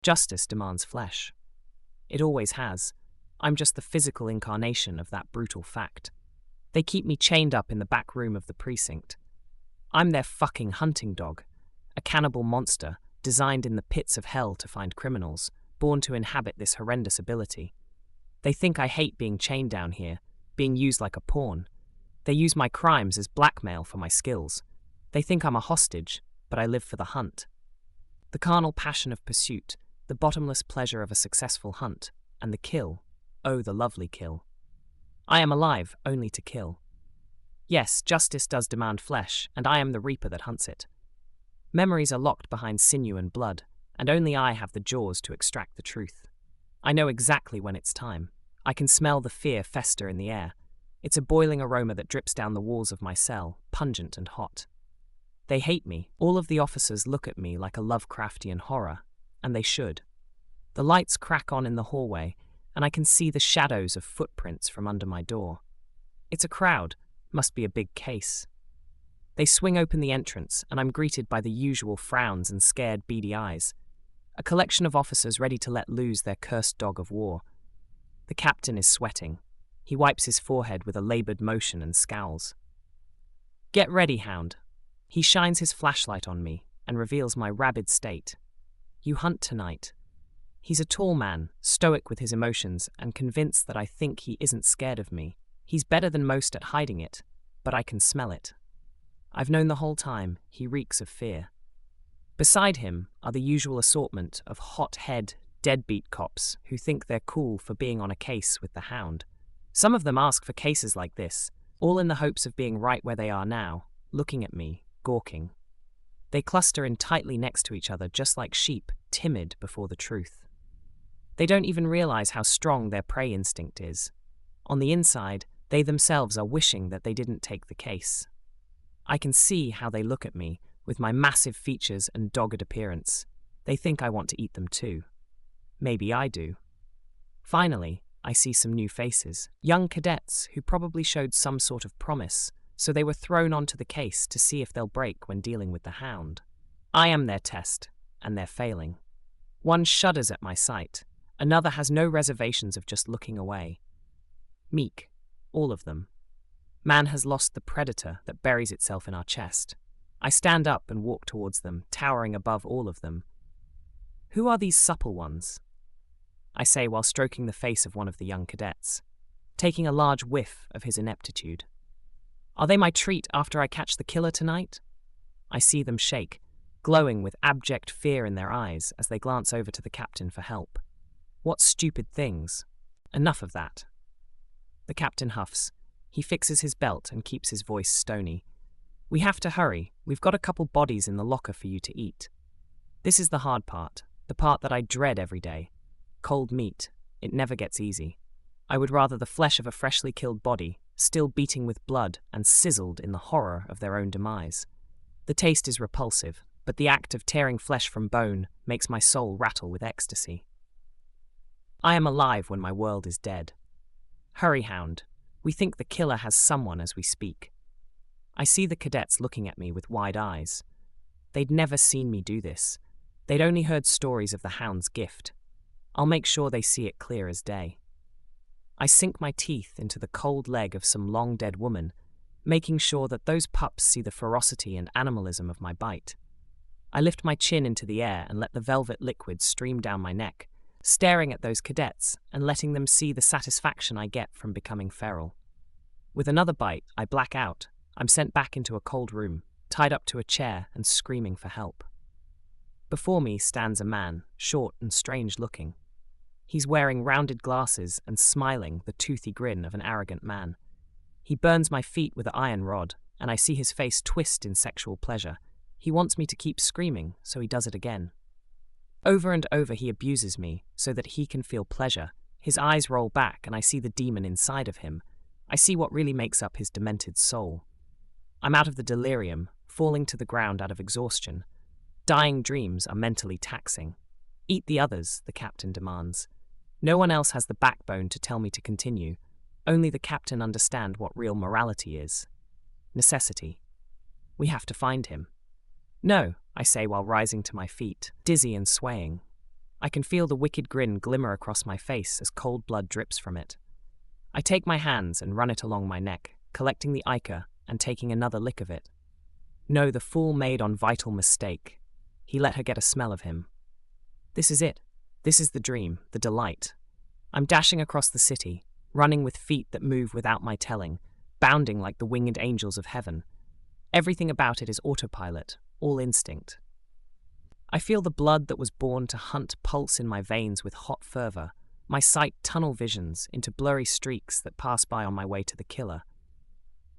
Justice demands flesh. It always has. I'm just the physical incarnation of that brutal fact. They keep me chained up in the back room of the precinct. I'm their fucking hunting dog, a cannibal monster designed in the pits of hell to find criminals, born to inhabit this horrendous ability. They think I hate being chained down here, being used like a pawn. They use my crimes as blackmail for my skills. They think I'm a hostage, but I live for the hunt. The carnal passion of pursuit, the bottomless pleasure of a successful hunt, and the kill, oh, the lovely kill. I am alive only to kill. Yes, justice does demand flesh, and I am the reaper that hunts it. Memories are locked behind sinew and blood, and only I have the jaws to extract the truth. I know exactly when it's time. I can smell the fear fester in the air. It's a boiling aroma that drips down the walls of my cell, pungent and hot. They hate me. All of the officers look at me like a Lovecraftian horror, and they should. The lights crack on in the hallway, and I can see the shadows of footprints from under my door. It's a crowd. Must be a big case. They swing open the entrance, and I'm greeted by the usual frowns and scared, beady eyes. A collection of officers ready to let loose their cursed dog of war. The captain is sweating. He wipes his forehead with a labored motion and scowls. Get ready, hound. He shines his flashlight on me and reveals my rabid state. You hunt tonight. He's a tall man, stoic with his emotions and convinced that I think he isn't scared of me. He's better than most at hiding it, but I can smell it. I've known the whole time he reeks of fear. Beside him are the usual assortment of hot-head, deadbeat cops who think they're cool for being on a case with the hound. Some of them ask for cases like this, all in the hopes of being right where they are now, looking at me, gawking. They cluster in tightly next to each other just like sheep, timid before the truth. They don't even realize how strong their prey instinct is. On the inside, they themselves are wishing that they didn't take the case. I can see how they look at me, with my massive features and dogged appearance. They think I want to eat them too. Maybe I do. Finally, I see some new faces, young cadets who probably showed some sort of promise, so they were thrown onto the case to see if they'll break when dealing with the hound. I am their test, and they're failing. One shudders at my sight. Another has no reservations of just looking away. Meek, all of them. Man has lost the predator that buries itself in our chest. I stand up and walk towards them, towering above all of them. Who are these supple ones? I say while stroking the face of one of the young cadets, taking a large whiff of his ineptitude. Are they my treat after I catch the killer tonight? I see them shake, glowing with abject fear in their eyes as they glance over to the captain for help. What stupid things. Enough of that. The captain huffs. He fixes his belt and keeps his voice stony. We have to hurry. We've got a couple bodies in the locker for you to eat. This is the hard part, the part that I dread every day. Cold meat. It never gets easy. I would rather the flesh of a freshly killed body, still beating with blood and sizzled in the horror of their own demise. The taste is repulsive, but the act of tearing flesh from bone makes my soul rattle with ecstasy. I am alive when my world is dead. Hurry, hound. We think the killer has someone as we speak. I see the cadets looking at me with wide eyes. They'd never seen me do this. They'd only heard stories of the hound's gift. I'll make sure they see it clear as day. I sink my teeth into the cold leg of some long-dead woman, making sure that those pups see the ferocity and animalism of my bite. I lift my chin into the air and let the velvet liquid stream down my neck, staring at those cadets and letting them see the satisfaction I get from becoming feral. With another bite, I black out. I'm sent back into a cold room, tied up to a chair and screaming for help. Before me stands a man, short and strange-looking. He's wearing rounded glasses and smiling the toothy grin of an arrogant man. He burns my feet with an iron rod, and I see his face twist in sexual pleasure. He wants me to keep screaming, so he does it again. Over and over he abuses me, so that he can feel pleasure. His eyes roll back, and I see the demon inside of him. I see what really makes up his demented soul. I'm out of the delirium, falling to the ground out of exhaustion. Dying dreams are mentally taxing. Eat the others, the captain demands. No one else has the backbone to tell me to continue. Only the captain understands what real morality is. Necessity. We have to find him. No, I say while rising to my feet, dizzy and swaying. I can feel the wicked grin glimmer across my face as cold blood drips from it. I take my hands and run it along my neck, collecting the ichor and taking another lick of it. No, the fool made on vital mistake. He let her get a smell of him. This is it. This is the dream, the delight. I'm dashing across the city, running with feet that move without my telling, bounding like the winged angels of heaven. Everything about it is autopilot, all instinct. I feel the blood that was born to hunt pulse in my veins with hot fervor, my sight tunnel visions into blurry streaks that pass by on my way to the killer.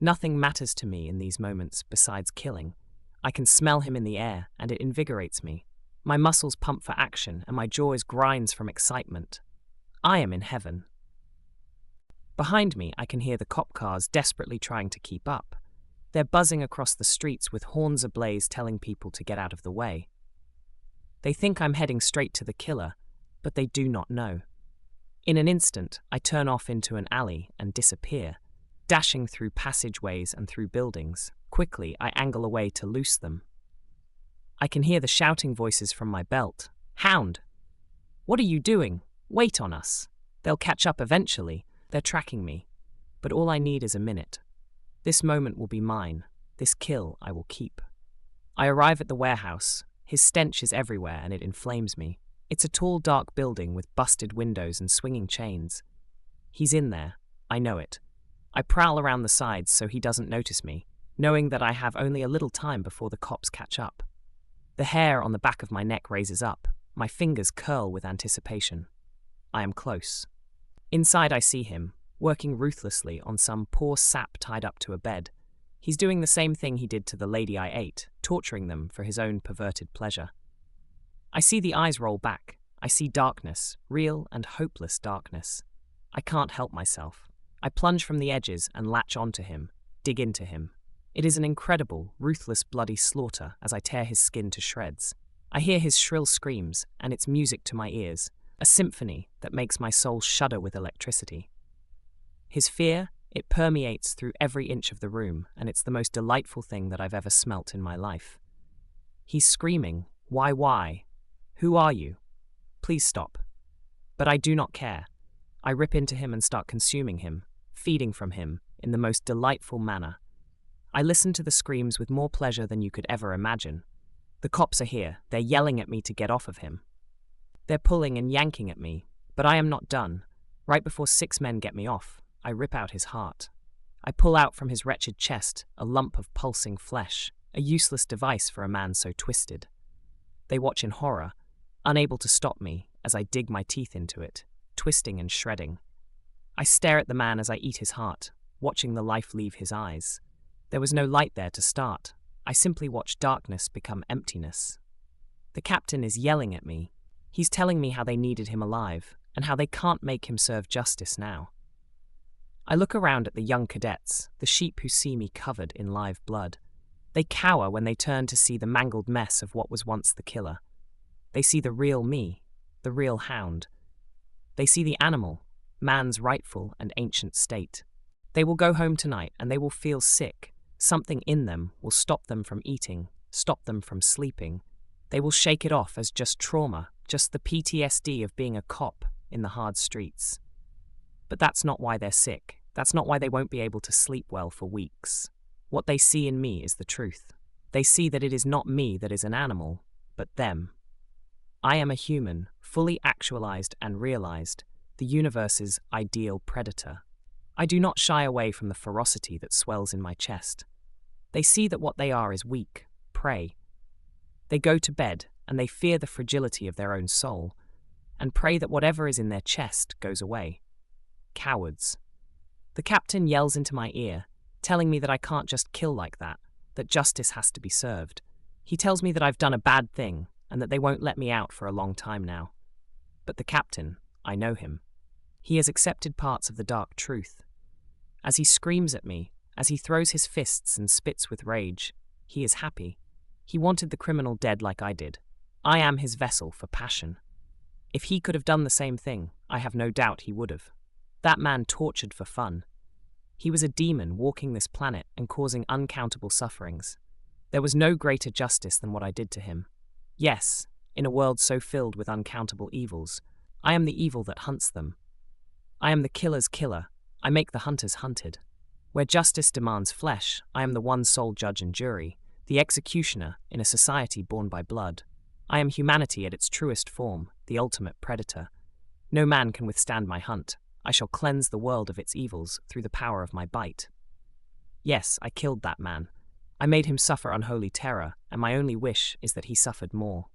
Nothing matters to me in these moments besides killing. I can smell him in the air, and it invigorates me. My muscles pump for action, and my jaws grinds from excitement. I am in heaven. Behind me, I can hear the cop cars desperately trying to keep up. They're buzzing across the streets with horns ablaze telling people to get out of the way. They think I'm heading straight to the killer, but they do not know. In an instant, I turn off into an alley and disappear, dashing through passageways and through buildings. Quickly, I angle away to loose them. I can hear the shouting voices from my belt. Hound! What are you doing? Wait on us. They'll catch up eventually. They're tracking me. But all I need is a minute. This moment will be mine. This kill I will keep. I arrive at the warehouse. His stench is everywhere and it inflames me. It's a tall, dark building with busted windows and swinging chains. He's in there. I know it. I prowl around the sides so he doesn't notice me, knowing that I have only a little time before the cops catch up. The hair on the back of my neck raises up. My fingers curl with anticipation. I am close. Inside I see him, working ruthlessly on some poor sap tied up to a bed. He's doing the same thing he did to the lady I ate, torturing them for his own perverted pleasure. I see the eyes roll back. I see darkness, real and hopeless darkness. I can't help myself. I plunge from the edges and latch onto him, dig into him. It is an incredible, ruthless, bloody slaughter as I tear his skin to shreds. I hear his shrill screams, and it's music to my ears, a symphony that makes my soul shudder with electricity. His fear, it permeates through every inch of the room, and it's the most delightful thing that I've ever smelt in my life. He's screaming, why? Who are you? Please stop. But I do not care. I rip into him and start consuming him, feeding from him, in the most delightful manner. I listen to the screams with more pleasure than you could ever imagine. The cops are here. They're yelling at me to get off of him. They're pulling and yanking at me, but I am not done. Right before 6 men get me off, I rip out his heart. I pull out from his wretched chest a lump of pulsing flesh, a useless device for a man so twisted. They watch in horror, unable to stop me as I dig my teeth into it, twisting and shredding. I stare at the man as I eat his heart, watching the life leave his eyes. There was no light there to start. I simply watched darkness become emptiness. The captain is yelling at me. He's telling me how they needed him alive, and how they can't make him serve justice now. I look around at the young cadets, the sheep who see me covered in live blood. They cower when they turn to see the mangled mess of what was once the killer. They see the real me, the real hound. They see the animal, man's rightful and ancient state. They will go home tonight and they will feel sick. Something in them will stop them from eating, stop them from sleeping. They will shake it off as just trauma, just the PTSD of being a cop in the hard streets. But that's not why they're sick. That's not why they won't be able to sleep well for weeks. What they see in me is the truth. They see that it is not me that is an animal, but them. I am a human, fully actualized and realized, the universe's ideal predator. I do not shy away from the ferocity that swells in my chest. They see that what they are is weak, prey. They go to bed and they fear the fragility of their own soul, and pray that whatever is in their chest goes away. Cowards. The captain yells into my ear, telling me that I can't just kill like that justice has to be served. He tells me that I've done a bad thing, and that they won't let me out for a long time now. But the captain, I know him. He has accepted parts of the dark truth. As he screams at me, as he throws his fists and spits with rage, he is happy. He wanted the criminal dead like I did. I am his vessel for passion. If he could have done the same thing, I have no doubt he would have. That man tortured for fun. He was a demon walking this planet and causing uncountable sufferings. There was no greater justice than what I did to him. Yes, in a world so filled with uncountable evils. I am the evil that hunts them. I am the killer's killer. I make the hunters hunted. Where justice demands flesh, I am the one sole judge and jury, the executioner in a society born by blood. I am humanity at its truest form, the ultimate predator. No man can withstand my hunt. I shall cleanse the world of its evils through the power of my bite. Yes, I killed that man. I made him suffer unholy terror, and my only wish is that he suffered more.